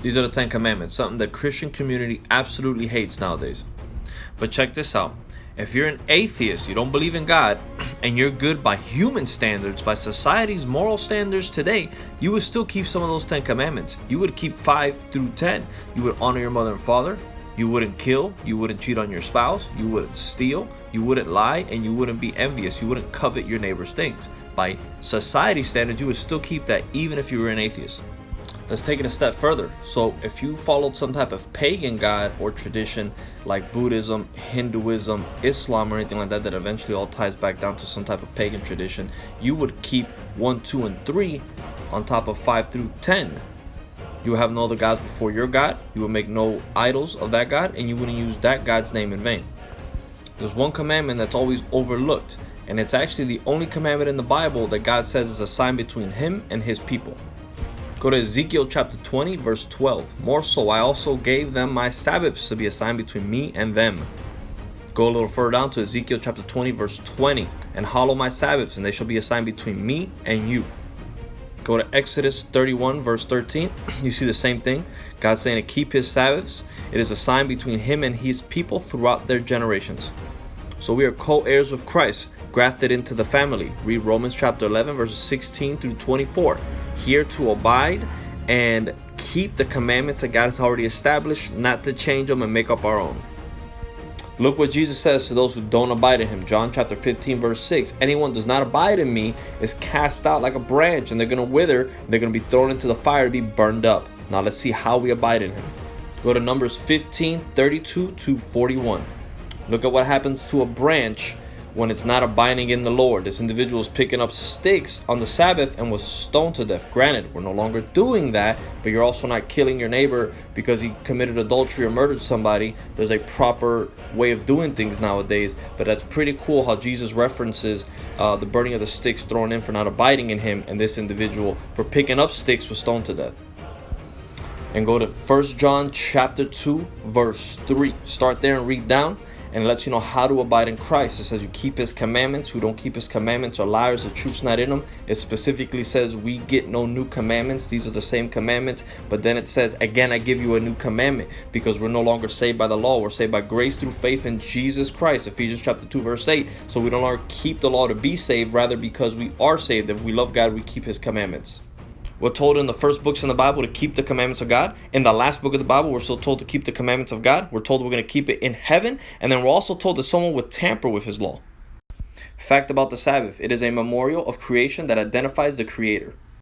These are the 10 Commandments, something the Christian community absolutely hates nowadays. But check this out. If you're an atheist, you don't believe in God, and you're good by human standards, by society's moral standards today, you would still keep some of those 10 Commandments. You would keep 5 through 10. You would honor your mother and father. You wouldn't kill. You wouldn't cheat on your spouse. You wouldn't steal. You wouldn't lie. And you wouldn't be envious. You wouldn't covet your neighbor's things. By society standards, you would still keep that even if you were an atheist. Let's take it a step further. So if you followed some type of pagan god or tradition like Buddhism, Hinduism, Islam, or anything like that, that eventually all ties back down to some type of pagan tradition, you would keep 1, 2, and 3 on top of 5 through 10. You would have no other gods before your God. You would make no idols of that God, and you wouldn't use that God's name in vain. There's one commandment that's always overlooked, and it's actually the only commandment in the Bible that God says is a sign between him and his people. Go to Ezekiel chapter 20, verse 12. More so, I also gave them my Sabbaths to be a sign between me and them. Go a little further down to Ezekiel chapter 20, verse 20. And hallow my Sabbaths, and they shall be a sign between me and you. Go to Exodus 31, verse 13. You see the same thing. God saying to keep his Sabbaths. It is a sign between him and his people throughout their generations. So we are co-heirs with Christ, grafted into the family. Read Romans chapter 11, verses 16 through 24. Here to abide and keep the commandments that God has already established, not to change them and make up our own. Look what Jesus says to those who don't abide in him. John chapter 15, verse 6. Anyone does not abide in me is cast out like a branch, and they're going to wither. They're going to be thrown into the fire to be burned up. Now let's see how we abide in him. Go to Numbers 15, 32 to 41. Look at what happens to a branch when it's not abiding in the Lord. This individual is picking up sticks on the Sabbath and was stoned to death. Granted, we're no longer doing that, but you're also not killing your neighbor because he committed adultery or murdered somebody. There's a proper way of doing things nowadays, but that's pretty cool how Jesus references the burning of the sticks thrown in for not abiding in him, and this individual for picking up sticks was stoned to death. And go to 1 John chapter 2, verse 3. Start there and read down. And it lets you know how to abide in Christ. It says you keep his commandments. Who don't keep his commandments are liars. The truth's not in them. It specifically says we get no new commandments. These are the same commandments. But then it says, again, I give you a new commandment, because we're no longer saved by the law. We're saved by grace through faith in Jesus Christ. Ephesians chapter 2, verse 8. So we no longer keep the law to be saved, rather because we are saved. If we love God, we keep his commandments. We're told in the first books in the Bible to keep the commandments of God. In the last book of the Bible, we're still told to keep the commandments of God. We're told we're going to keep it in heaven. And then we're also told that someone would tamper with his law. Fact about the Sabbath: it is a memorial of creation that identifies the Creator.